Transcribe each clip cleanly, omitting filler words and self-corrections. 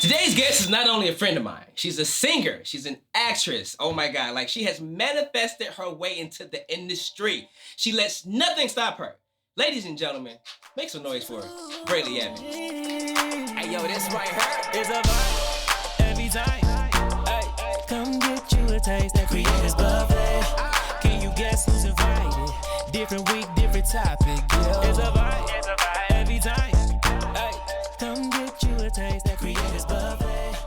Today's guest is not only a friend of mine, she's a singer, she's an actress. Oh my God, like she has manifested her way into the industry. She lets nothing stop her. Ladies and gentlemen, make some noise for Brely Evans. Hey yo, this right here is a vibe every time. Hey, come get you a taste that creators buffet. Can you guess who's invited? Different week, different topic. It's a vibe every time. Hey, come get you a taste that creators buffet.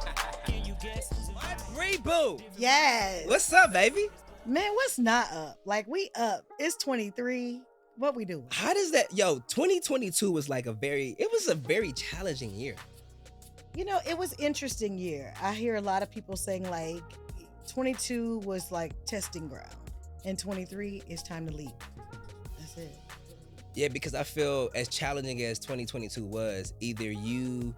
Can you guess who's invited? Reboot. Yes. What's up, baby? Man, what's not up? Like, we up. It's 23. What we doing? How does that, 2022 was like it was a very challenging year. You know, it was interesting year. I hear a lot of people saying like 22 was like testing ground and 23 is time to leap. That's it. Yeah, because I feel as challenging as 2022 was, either you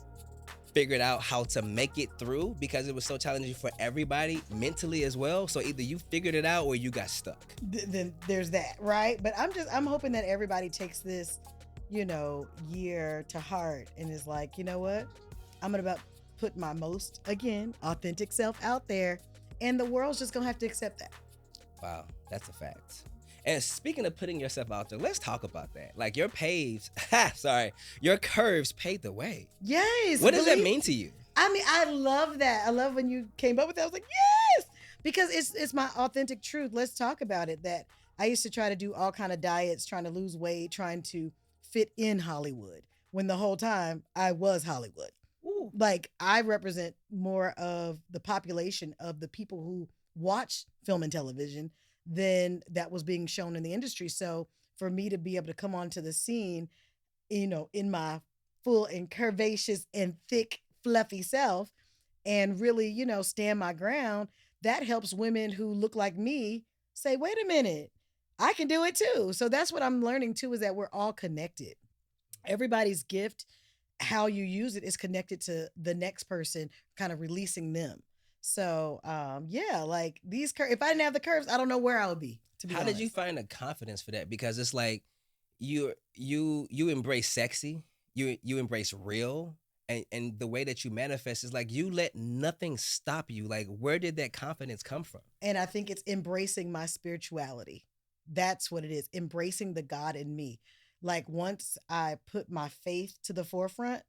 figured out how to make it through because it was so challenging for everybody mentally as well. So either you figured it out or you got stuck. Then there's that, right? But I'm hoping that everybody takes this, year to heart and is like, you know what? I'm going to put my most, again, authentic self out there, and the world's just going to have to accept that. Wow, that's a fact. And speaking of putting yourself out there, let's talk about that. Like your curves paved the way. Yes. What does that mean to you? I mean, I love that. I love when you came up with that. I was like, yes, because it's my authentic truth. Let's talk about it. That I used to try to do all kind of diets, trying to lose weight, trying to fit in Hollywood, when the whole time I was Hollywood. Ooh. Like, I represent more of the population of the people who watch film and television than that was being shown in the industry. So for me to be able to come onto the scene, in my full and curvaceous and thick, fluffy self, and really, stand my ground, that helps women who look like me say, wait a minute, I can do it too. So that's what I'm learning too, is that we're all connected. Everybody's gift, how you use it, is connected to the next person, kind of releasing them. So, like these curves, if I didn't have the curves, I don't know where I would be, to be How honest. did you find the confidence for that? Because it's like you embrace sexy, you embrace real, and the way that you manifest is like you let nothing stop you. Like, where did that confidence come from? And I think it's embracing my spirituality. That's what it is. Embracing the God in me. Like, once I put my faith to the forefront,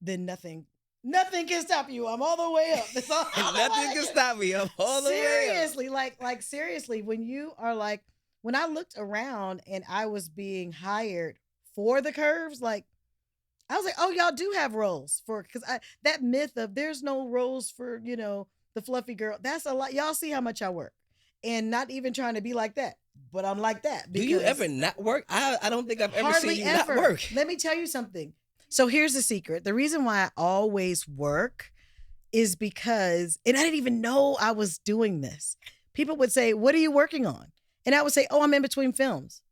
then nothing can stop you. I'm all the way up. That's all. Nothing can stop me. I'm all the way up. Seriously, like seriously, when you are like, when I looked around and I was being hired for the curves, like, I was like, oh, y'all do have roles because that myth of there's no roles for, the fluffy girl. That's a lot. Y'all see how much I work, and not even trying to be like that, but I'm like that. Do you ever not work? I don't think I've ever hardly seen you ever. not work. Let me tell you something. So here's the secret. The reason why I always work is because, and I didn't even know I was doing this. People would say, what are you working on? And I would say, oh, I'm in between films.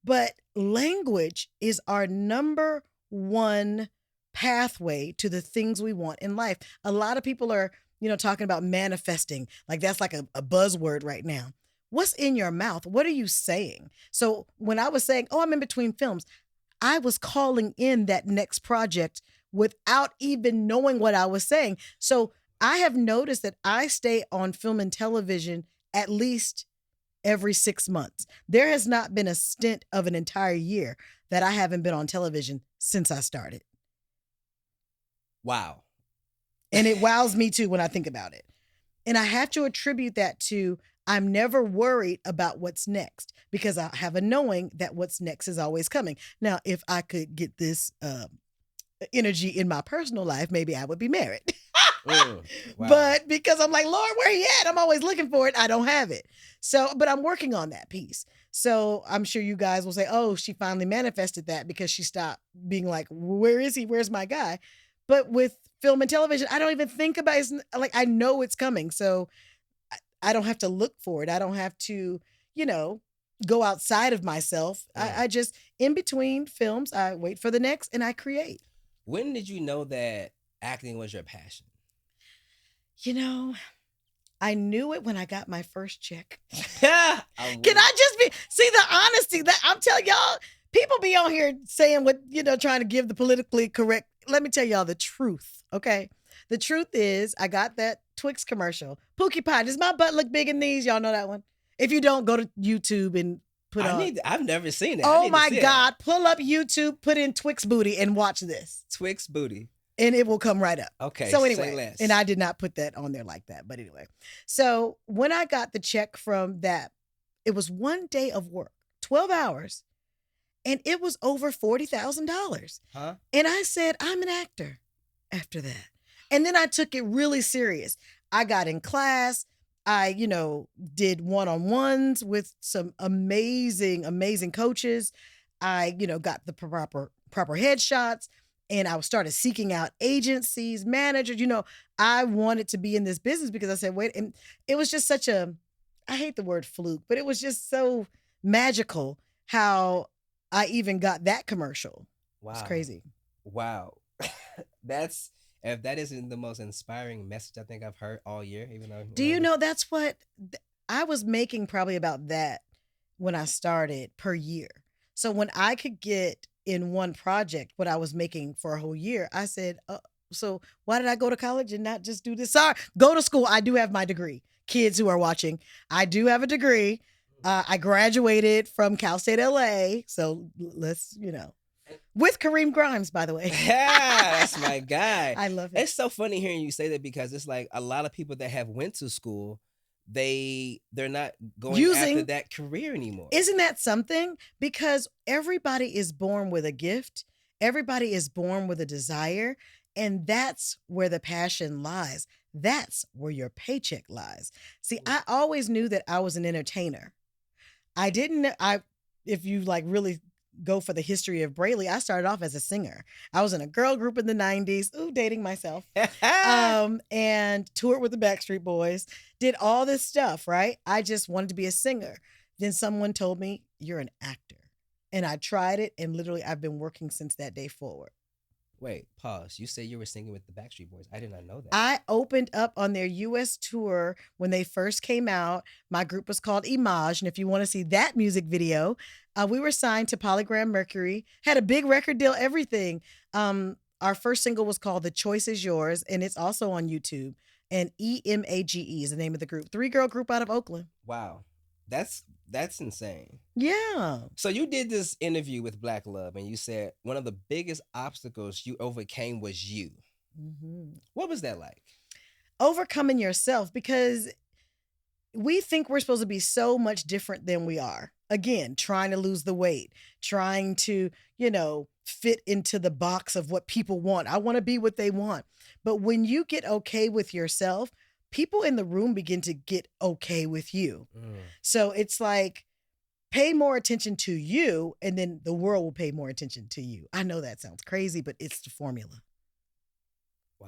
But language is our number one pathway to the things we want in life. A lot of people are, talking about manifesting. Like, that's like a buzzword right now. What's in your mouth? What are you saying? So when I was saying, oh, I'm in between films, I was calling in that next project without even knowing what I was saying. So I have noticed that I stay on film and television at least every 6 months. There has not been a stint of an entire year that I haven't been on television since I started. Wow. And it wows me too when I think about it. And I have to attribute that to, I'm never worried about what's next, because I have a knowing that what's next is always coming. Now, if I could get this energy in my personal life, maybe I would be married. Wow. But because I'm like, Lord, where he at? I'm always looking for it. I don't have it. So, but I'm working on that piece. So I'm sure you guys will say, oh, she finally manifested that because she stopped being like, where is he? Where's my guy? But with film and television, I don't even think about it. Like, I know it's coming. So I don't have to look for it. I don't have to, go outside of myself. Yeah. I just, in between films, I wait for the next and I create. When did you know that acting was your passion? I knew it when I got my first check. Can Can I just see the honesty that I'm telling y'all? People be on here saying what, trying to give the politically correct. Let me tell y'all the truth, okay? The truth is, I got that Twix commercial. Pookie Pie, does my butt look big in these? Y'all know that one? If you don't, go to YouTube and put on. I've never seen that. I Oh need to my see that. God. Pull up YouTube, put in Twix booty and watch this. Twix booty. And it will come right up. Okay. So say anyway, less. and I did not put that on there like that. But anyway, so when I got the check from that, it was one day of work, 12 hours, and it was over $40,000. Huh? And I said, I'm an actor after that. And then I took it really serious. I got in class. I, did one-on-ones with some amazing, amazing coaches. I, got the proper headshots. And I started seeking out agencies, managers. I wanted to be in this business because I said, wait, and it was just such a, I hate the word fluke, but it was just so magical how I even got that commercial. Wow. It's crazy. Wow. If that isn't the most inspiring message I think I've heard all year, even though. Do you know that's what I was making probably about that when I started per year. So when I could get in one project what I was making for a whole year, I said, so why did I go to college and not just do this? Sorry, go to school. I do have my degree. Kids who are watching, I do have a degree. I graduated from Cal State LA. So let's, with Kareem Grimes, by the way. Yeah, that's my guy. I love it. It's so funny hearing you say that because it's like a lot of people that have went to school, they're not going after that career anymore. Isn't that something? Because everybody is born with a gift. Everybody is born with a desire. And that's where the passion lies. That's where your paycheck lies. See, I always knew that I was an entertainer. If you really go for the history of Brely, I started off as a singer. I was in a girl group in the 90s. Ooh, dating myself. And toured with the Backstreet Boys. Did all this stuff, right? I just wanted to be a singer. Then someone told me, you're an actor. And I tried it, and literally I've been working since that day forward. Wait, pause. You say you were singing with the Backstreet Boys. I did not know that. I opened up on their U.S. tour when they first came out. My group was called Image. And if you want to see that music video, we were signed to Polygram Mercury, had a big record deal, everything. Our first single was called The Choice Is Yours, and it's also on YouTube. And EMAGE is the name of the group. 3-girl group out of Oakland. Wow. That's insane. Yeah. So you did this interview with Black Love, and you said one of the biggest obstacles you overcame was you. Mm-hmm. What was that like? Overcoming yourself, because we think we're supposed to be so much different than we are. Again, trying to lose the weight, trying to, fit into the box of what people want. I want to be what they want. But when you get okay with yourself, people in the room begin to get okay with you. So it's like, pay more attention to you, and then the world will pay more attention to you. I know that sounds crazy, but it's the formula. Wow.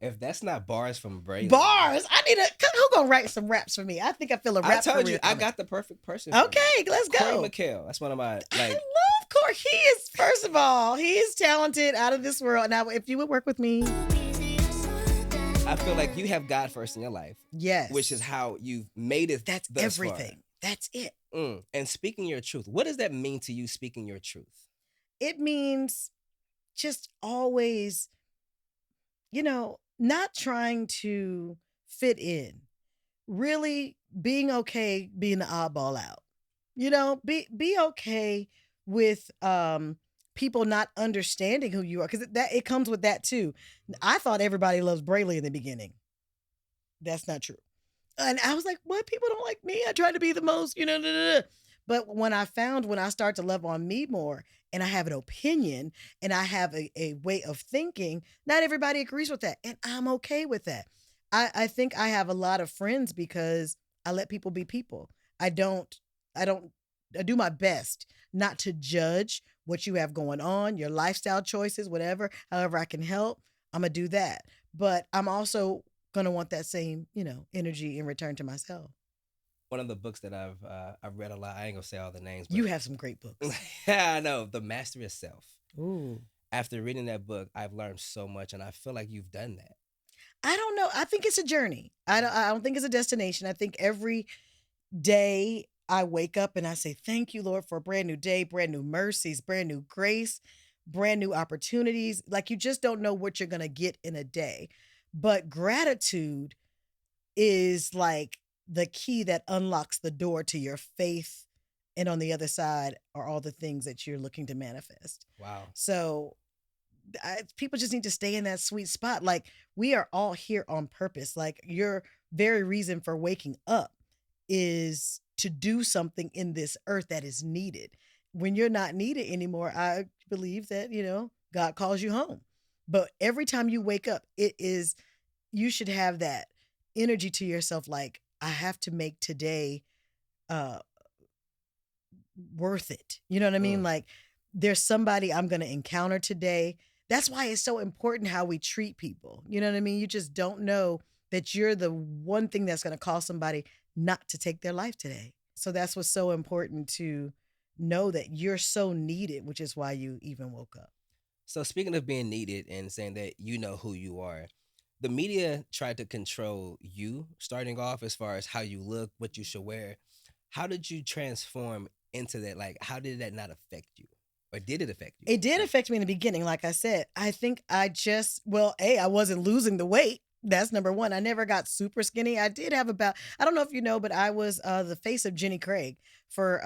If that's not bars from Brely. Bars? Who gonna write some raps for me? I think I feel a rap. I told career you, I coming. got the perfect person. Okay, let's go. Corey McHale. That's one of my, I love Corey. He is, first of all, he is talented, out of this world. Now, if you would work with me. I feel like you have God first in your life. Yes. Which is how you've made it. That's thus everything. Far. That's it. And speaking your truth. What does that mean to you, speaking your truth? It means just always, not trying to fit in. Really being okay being the oddball out. Be okay with people not understanding who you are, because it comes with that too. I thought everybody loves Brely in the beginning. That's not true. And I was like, what? People don't like me? I try to be the most, But when I start to love on me more, and I have an opinion, and I have a way of thinking, not everybody agrees with that. And I'm okay with that. I think I have a lot of friends because I let people be people. I do my best not to judge what you have going on, your lifestyle choices, whatever, however I can help, I'm going to do that. But I'm also going to want that same, energy in return to myself. One of the books that I've read a lot, I ain't going to say all the names. But you have some great books. Yeah, I know. The Mastery of Self. Ooh. After reading that book, I've learned so much, and I feel like you've done that. I don't know. I think it's a journey. I don't think it's a destination. I think every day I wake up and I say, thank you, Lord, for a brand new day, brand new mercies, brand new grace. brand new opportunities. Like you just don't know what you're going to get in a day. But gratitude is like the key that unlocks the door to your faith. And on the other side are all the things that you're looking to manifest. Wow. So people just need to stay in that sweet spot. Like we are all here on purpose. Like your very reason for waking up is to do something in this earth that is needed. When you're not needed anymore, I believe that, God calls you home. But every time you wake up, you should have that energy to yourself. Like I have to make today, worth it. You know what I mean? Like there's somebody I'm going to encounter today. That's why it's so important how we treat people. You know what I mean? You just don't know that you're the one thing that's going to cause somebody not to take their life today. So that's what's so important, to know that you're so needed, which is why you even woke up. So speaking of being needed and saying that you know who you are, the media tried to control you starting off as far as how you look, what you should wear. How did you transform into that? Like, how did that not affect you? Or did it affect you? It did affect me in the beginning. Like I said, I think I wasn't losing the weight. That's number one. I never got super skinny. I did have I don't know if you know, but I was the face of Jenny Craig for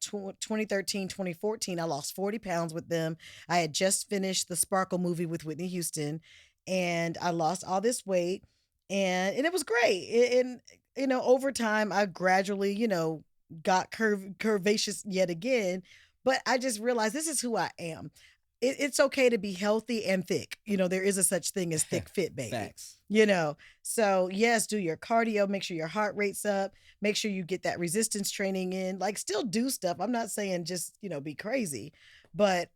2013, 2014. I lost 40 pounds with them. I had just finished the Sparkle movie with Whitney Houston, and I lost all this weight, and it was great. And over time, I gradually, got curvaceous yet again. But I just realized this is who I am. It's okay to be healthy and thick. There is a such thing as thick fit, baby. Facts. So yes, do your cardio, make sure your heart rate's up, make sure you get that resistance training in, like still do stuff. I'm not saying just, be crazy, but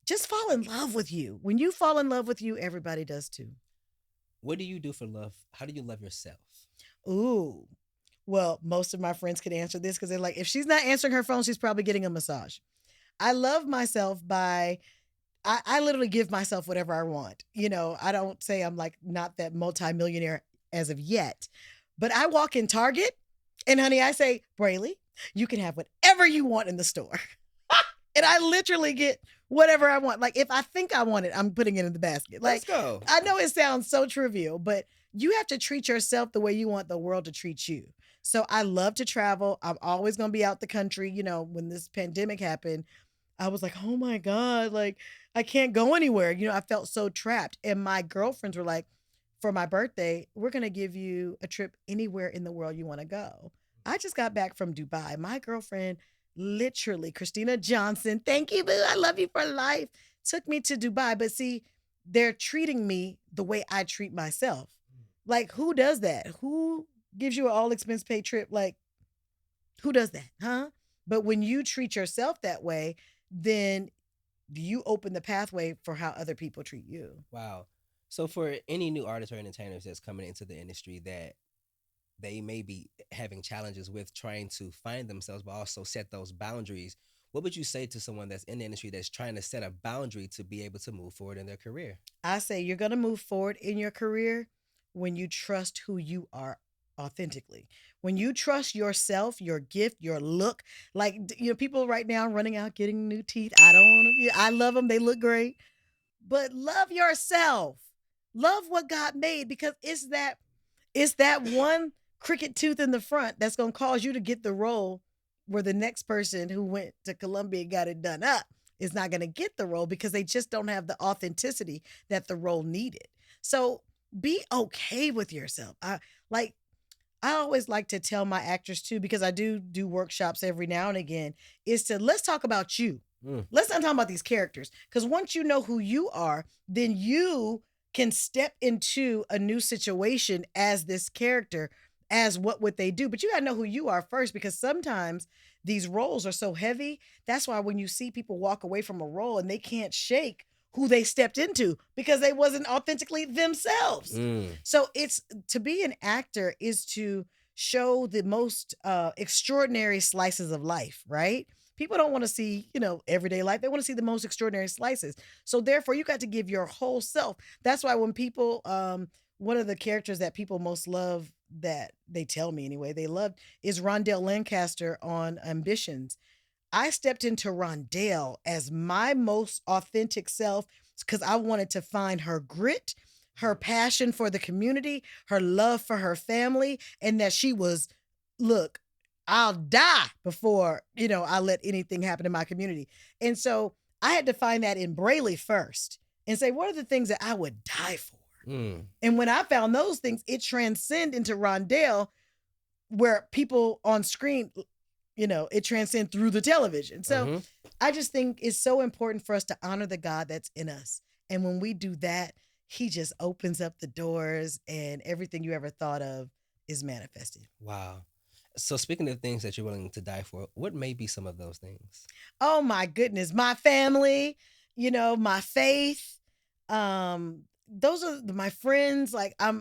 just fall in love with you. When you fall in love with you, everybody does too. What do you do for love? How do you love yourself? Ooh. Well, most of my friends could answer this because they're like, if she's not answering her phone, she's probably getting a massage. I love myself by, I literally give myself whatever I want. I don't say I'm like not that multimillionaire as of yet, but I walk in Target and honey, I say, Brely, you can have whatever you want in the store. And I literally get whatever I want. Like if I think I want it, I'm putting it in the basket. Like, Let's go. I know it sounds so trivial, but you have to treat yourself the way you want the world to treat you. So I love to travel. I'm always going to be out the country. When this pandemic happened, I was like, oh my God, like I can't go anywhere. I felt so trapped. And my girlfriends were like, for my birthday, we're going to give you a trip anywhere in the world you want to go. I just got back from Dubai. My girlfriend, literally, Christina Johnson, thank you, boo. I love you for life. Took me to Dubai. But see, they're treating me the way I treat myself. Like, who does that? Who gives you an all expense paid trip? Like, who does that? Huh? But when you treat yourself that way, then you open the pathway for how other people treat you. Wow. So for any new artists or entertainers that's coming into the industry that they may be having challenges with trying to find themselves, but also set those boundaries, what would you say to someone that's in the industry that's trying to set a boundary to be able to move forward in their career? I say you're going to move forward in your career when you trust who you are authentically. When you trust yourself, your gift, your look, like, people right now running out getting new teeth. I don't want to, I love them. They look great, but love yourself. Love what God made, because it's that one crooked tooth in the front that's going to cause you to get the role where the next person who went to Columbia and got it done up is not going to get the role because they just don't have the authenticity that the role needed. So be okay with yourself. I always like to tell my actors too, because I do workshops every now and again, is to let's talk about you. Let's not talk about these characters. Because once you know who you are, then you can step into a new situation as this character, as what would they do. But you got to know who you are first, because sometimes these roles are so heavy. That's why when you see people walk away from a role and they can't shake who they stepped into because they wasn't authentically themselves. So it's to be an actor is to show the most extraordinary slices of life, right? People don't want to see, everyday life. They want to see the most extraordinary slices. So therefore you got to give your whole self. That's why when people, one of the characters that people most love, that they tell me anyway, they loved, is Rondell Lancaster on Ambitions. I stepped into Rondell as my most authentic self because I wanted to find her grit, her passion for the community, her love for her family, and that she was, look, I'll die before, I let anything happen in my community. And so I had to find that in Brely first and say, what are the things that I would die for? And when I found those things, it transcended into Rondell, where people on screen, it transcends through the television. So I just think it's so important for us to honor the God that's in us. And when we do that, he just opens up the doors and everything you ever thought of is manifested. Wow. So speaking of things that you're willing to die for, what may be some of those things? Oh my goodness. My family, my faith. Those are my friends. Like I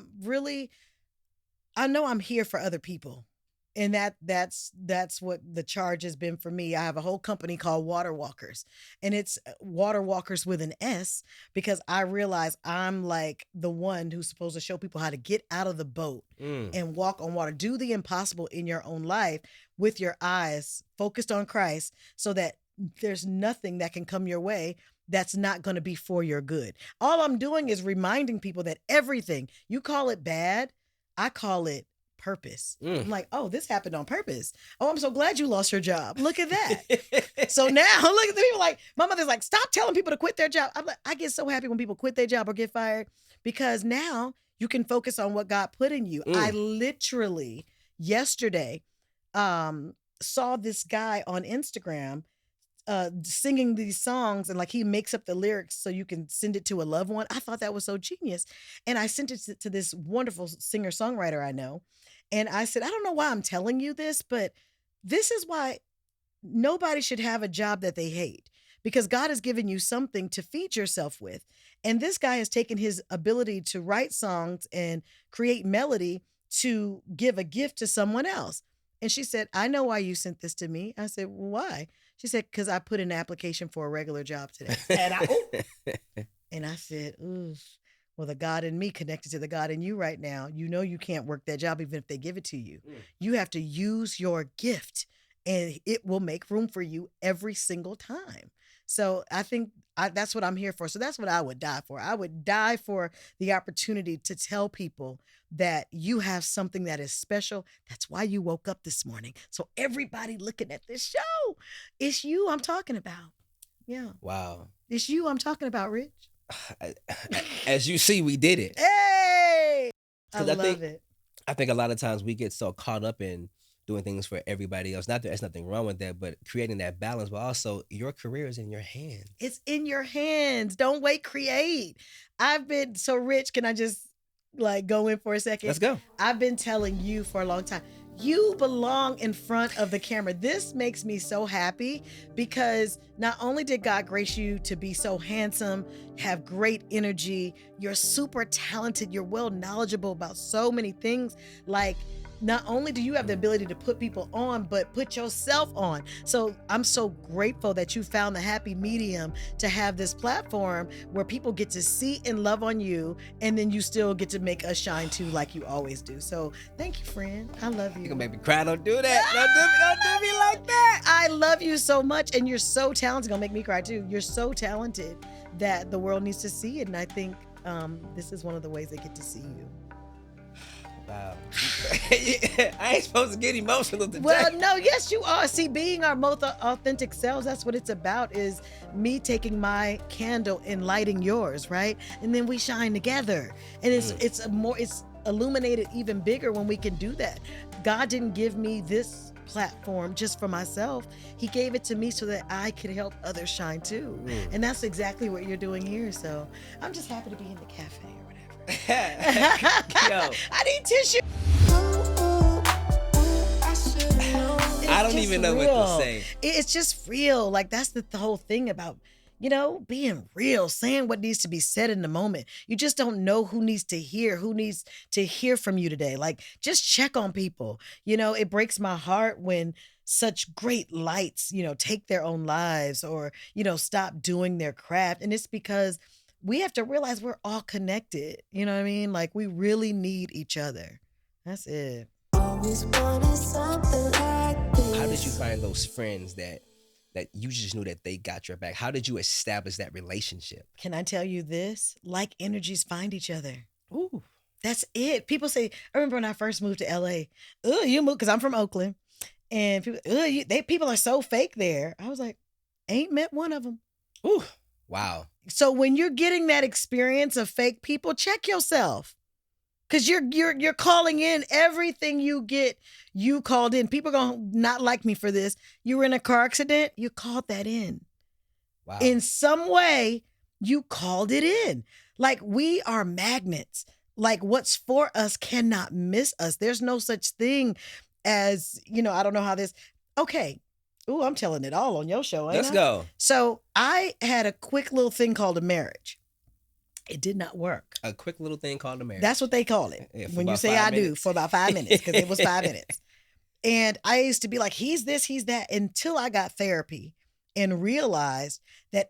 know I'm here for other people. And that's what the charge has been for me. I have a whole company called Water Walkers, and it's Water Walkers with an S, because I realize I'm like the one who's supposed to show people how to get out of the boat and walk on water. Do the impossible in your own life with your eyes focused on Christ, so that there's nothing that can come your way that's not going to be for your good. All I'm doing is reminding people that everything, you call it bad, I call it purpose. I'm like, oh, this happened on purpose. Oh, I'm so glad you lost your job. Look at that. So now look at the people, like my mother's like, stop telling people to quit their job. I'm like, I get so happy when people quit their job or get fired, because now you can focus on what God put in you. I literally yesterday saw this guy on Instagram singing these songs, and like he makes up the lyrics so you can send it to a loved one. I thought that was so genius. And I sent it to this wonderful singer-songwriter I know. And I said, I don't know why I'm telling you this, but this is why nobody should have a job that they hate, because God has given you something to feed yourself with. And this guy has taken his ability to write songs and create melody to give a gift to someone else. And she said, I know why you sent this to me. I said, well, why? She said, because I put in an application for a regular job today. And I said, ooh, well, the God in me connected to the God in you right now. You know you can't work that job even if they give it to you. You have to use your gift, and it will make room for you every single time. So I think that's what I'm here for. So that's what I would die for. I would die for the opportunity to tell people that you have something that is special. That's why you woke up this morning. So everybody looking at this show, it's you I'm talking about. Yeah. Wow. It's you I'm talking about, Rich. As you see, we did it. Hey! I love it. I think a lot of times we get so caught up in doing things for everybody else. Not that there's nothing wrong with that, but creating that balance. But also, your career is in your hands. It's in your hands. Don't wait, create. I've been so rich. Can I just go in for a second? Let's go. I've been telling you for a long time, you belong in front of the camera. This makes me so happy, because not only did God grace you to be so handsome, have great energy, you're super talented, you're well knowledgeable about so many things. Like, not only do you have the ability to put people on, but put yourself on. So I'm so grateful that you found the happy medium to have this platform where people get to see and love on you, and then you still get to make us shine too, like you always do. So thank you, friend. I love you. You're gonna make me cry. Don't do that. Don't do me like that. I love you so much, and you're so talented. Gonna make me cry too. You're so talented that the world needs to see it, and I think this is one of the ways they get to see you. Wow. I ain't supposed to get emotional today. Well, no, yes, you are. See, being our most authentic selves, that's what it's about, is me taking my candle and lighting yours, right? And then we shine together. And it's illuminated even bigger when we can do that. God didn't give me this platform just for myself. He gave it to me so that I could help others shine too. And that's exactly what you're doing here. So I'm just happy to be in the cafe or whatever. Yo. I need tissue. I don't even know what to say. It's just real. Like, that's the whole thing about, being real, saying what needs to be said in the moment. You just don't know who needs to hear from you today. Like, just check on people. It breaks my heart when such great lights, take their own lives, or, stop doing their craft. And it's because we have to realize we're all connected. You know what I mean? Like, we really need each other. That's it. How did you find those friends that that you just knew that they got your back? How did you establish that relationship? Can I tell you this? Like energies find each other. Ooh. That's it. People say, I remember when I first moved to LA, oh, you moved, because I'm from Oakland. And people, people are so fake there. I was like, ain't met one of them. Ooh. Wow. So when you're getting that experience of fake people, check yourself. Because you're calling in everything you get, you called in. People are going to not like me for this. You were in a car accident, you called that in. Wow. In some way, you called it in. Like, we are magnets. Like, what's for us cannot miss us. There's no such thing as, I don't know how this, okay. Ooh, I'm telling it all on your show, ain't I? Let's go. So I had a quick little thing called a marriage. It did not work. A quick little thing called a marriage. That's what they call it. Yeah, when you say I do, for about 5 minutes, because it was 5 minutes. And I used to be like, he's this, he's that, until I got therapy and realized that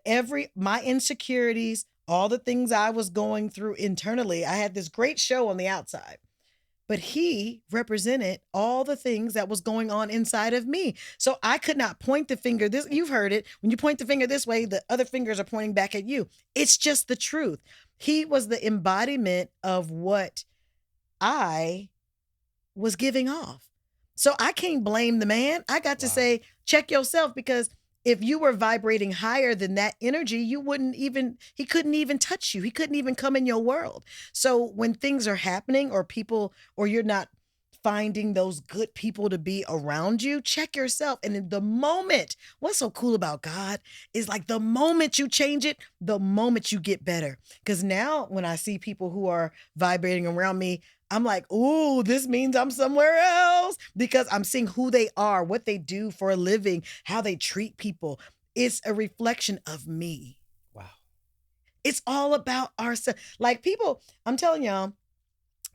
my insecurities, all the things I was going through internally, I had this great show on the outside, but he represented all the things that was going on inside of me. So I could not point the finger. You've heard it. When you point the finger this way, the other fingers are pointing back at you. It's just the truth. He was the embodiment of what I was giving off. So I can't blame the man. I got to say, check yourself, because if you were vibrating higher than that energy, he couldn't even touch you. He couldn't even come in your world. So when things are happening or you're not finding those good people to be around you, check yourself. And in the moment, what's so cool about God is, like, the moment you change it, the moment you get better. Because now when I see people who are vibrating around me, I'm like, ooh, this means I'm somewhere else, because I'm seeing who they are, what they do for a living, how they treat people. It's a reflection of me. Wow. It's all about ourselves. Like, people, I'm telling y'all,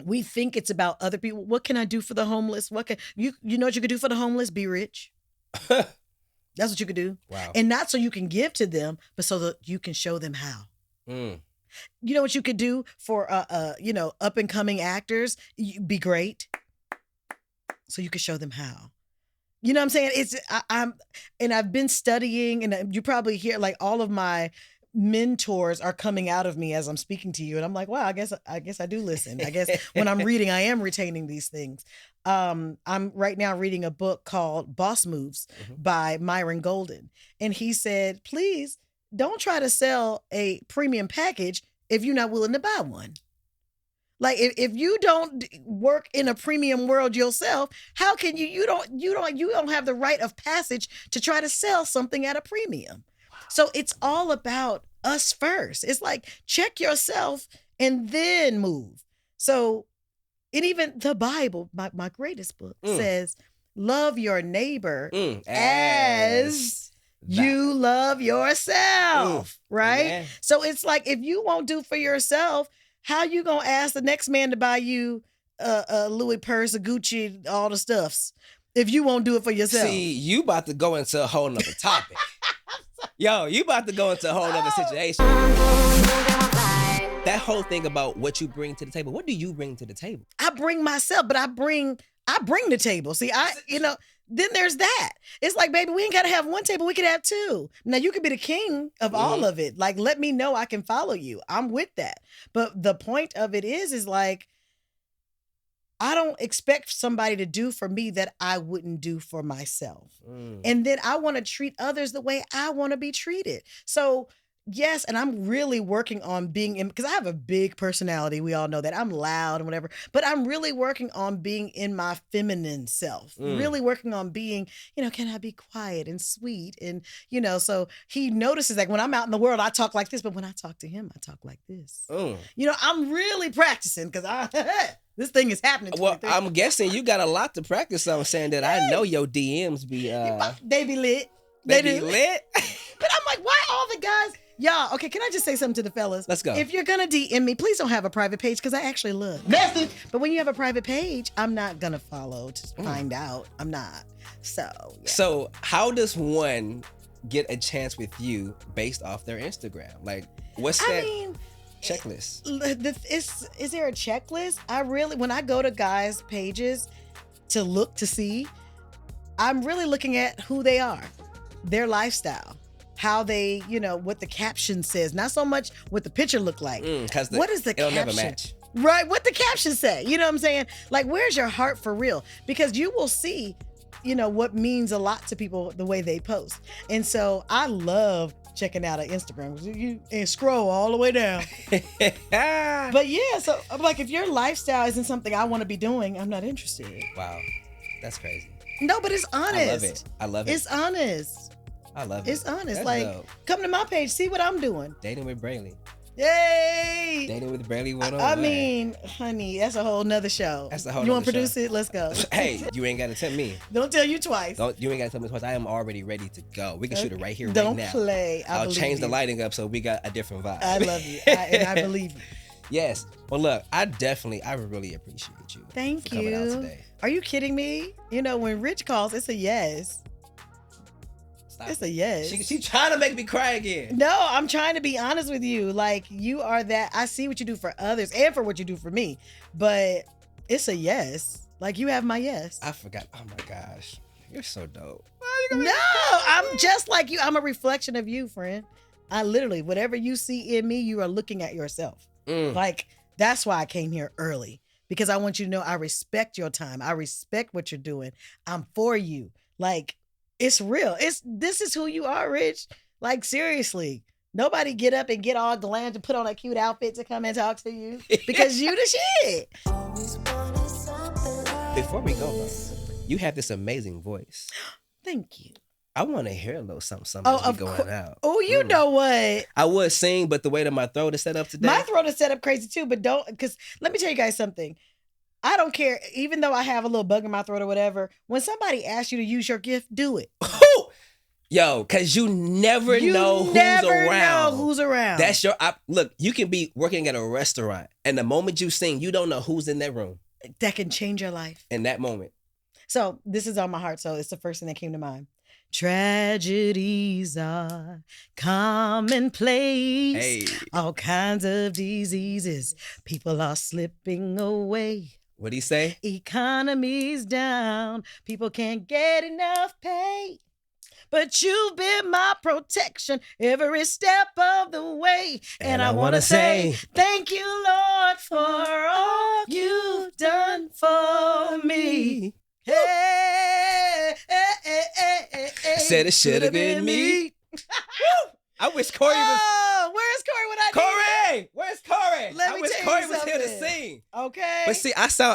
we think it's about other people. What can I do for the homeless? You know what you could do for the homeless? Be rich. That's what you could do. Wow. And not so you can give to them, but so that you can show them how. Mm. You know what you could do for up and coming actors? Be great, so you can show them how. You know what I'm saying? I've been studying, and you probably hear, like, all of my mentors are coming out of me as I'm speaking to you, and I'm like, wow, I guess I do listen. I guess when I'm reading, I am retaining these things. I'm right now reading a book called Boss Moves by Myron Golden, and he said, please don't try to sell a premium package if you're not willing to buy one. Like, if you don't work in a premium world yourself, how can you don't have the rite of passage to try to sell something at a premium. So it's all about us first. It's like, check yourself and then move. So, and even the Bible, my greatest book, says, love your neighbor as you love yourself, right? Amen. So it's like, if you won't do for yourself, how you gonna ask the next man to buy you a Louis purse, a Gucci, all the stuffs, if you won't do it for yourself? See, you about to go into a whole nother topic. Yo, you about to go into a whole nother situation. That whole thing about what you bring to the table. What do you bring to the table? I bring myself, but I bring the table. See, then there's that. It's like, baby, we ain't got to have one table. We could have two. Now, you could be the king of all of it. Like, let me know I can follow you. I'm with that. But the point of it is like, I don't expect somebody to do for me that I wouldn't do for myself. And then I want to treat others the way I want to be treated. So, yes, and I'm really working on being because I have a big personality. We all know that. I'm loud and whatever. But I'm really working on being in my feminine self. Really working on being, can I be quiet and sweet? And, so he notices, like, when I'm out in the world, I talk like this. But when I talk to him, I talk like this. I'm really practicing because this thing is happening to well, me. I'm guessing you got a lot to practice on, saying that I know your DMs be... they be lit. They be lit? But I'm like, why all the guys... Y'all, okay, can I just say something to the fellas? Let's go. If you're going to DM me, please don't have a private page because I actually look. Message. But when you have a private page, I'm not going to follow to find out. I'm not. So, yeah. So how does one get a chance with you based off their Instagram? Like, what's that checklist? Is there a checklist? When I go to guys' pages to look to see, I'm really looking at who they are. their lifestyle, how they, what the caption says, not so much what the picture look like. Because what is the it'll caption? never match. Right, what the caption say? You know what I'm saying? Like, where's your heart for real? Because you will see, what means a lot to people the way they post. And so I love checking out an Instagram and scroll all the way down. But yeah, so I'm like, if your lifestyle isn't something I want to be doing, I'm not interested. Wow, that's crazy. No, but it's honest. I love it. It's honest. I love it. It's honest. That's like, dope. come to my page, see what I'm doing. Dating with Brely. Yay! Dating with Brely 101. I mean, honey, that's a whole nother show. That's a whole You want to nother produce show. it? Let's go. Hey, you ain't got to tempt me. Don't tell you twice. You ain't got to tell me twice. I am already ready to go. We can shoot it right here, Don't right now. play. I'll change the you. lighting up so we got a different vibe. I love you. And I believe you. Yes. Well, look, I really appreciate you. Thank for coming out you. today. Are you kidding me? When Rich calls, it's a yes. Stop It's it. a yes. She trying to make me cry again. No, I'm trying to be honest with you. Like, you are that. I see what you do for others and for what you do for me. But it's a yes. Like, you have my yes. I forgot. Oh my gosh. You're so dope. No, I'm just like you. I'm a reflection of you, friend. I literally, whatever you see in me, you are looking at yourself. Like, that's why I came here early. Because I want you to know I respect your time. I respect what you're doing. I'm for you. Like, it's real. This is who you are, Rich. Like, seriously. Nobody get up and get all glammed and put on a cute outfit to come and talk to you. Because you the shit. Before we go, though, you have this amazing voice. Thank you. I want to hear a little something as we going out. Oh, you know what? I would sing, but the way that my throat is set up today. My throat is set up crazy too, but because let me tell you guys something. I don't care, even though I have a little bug in my throat or whatever, when somebody asks you to use your gift, do it. Yo, because you never know who's around. That's look, you can be working at a restaurant, and the moment you sing, you don't know who's in that room. That can change your life. In that moment. So this is on my heart, so it's the first thing that came to mind. Tragedies are commonplace. Hey. All kinds of diseases. People are slipping away. What'd he say? Economy's down. People can't get enough pay. But you've been my protection every step of the way. And I want to say thank you, Lord, for all you've done for me. Hey, Said it should have been me. I wish Corey was. Oh, where's Corey when I need him? Where's Corey? Let me I wish tell Corey you was here to something. sing. Okay. But see,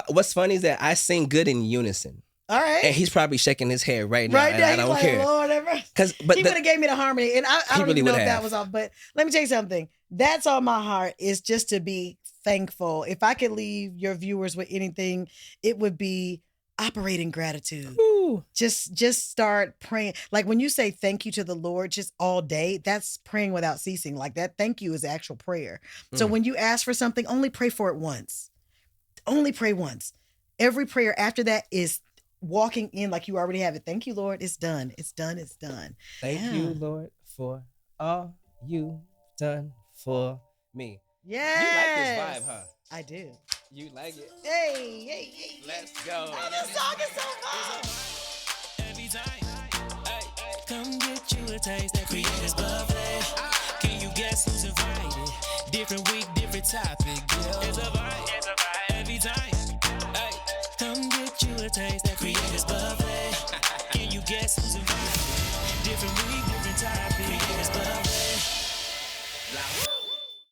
what's funny is that I sing good in unison. All right. And he's probably shaking his head right now. Right and now, I he's don't like, care. Lord, ever. But he would have gave me the harmony, and I don't really even know would if that have. was off. But let me tell you something. That's on my heart. Is just to be thankful. If I could leave your viewers with anything, it would be operating gratitude. Ooh. Just start praying. Like when you say thank you to the Lord just all day, that's praying without ceasing. Like that thank you is actual prayer. So when you ask for something, only pray for it once. Only pray once. Every prayer after that is walking in like you already have it. Thank you, Lord. It's done. It's done. It's done. Thank you, Lord, for all you've done for me. Yes. You like this vibe, huh? I do. You like it? Hey. Let's go. Oh, this song is so fun. Every time, hey, come get you a taste that Creators Buffet. Can you guess who's invited? Different week, different topic.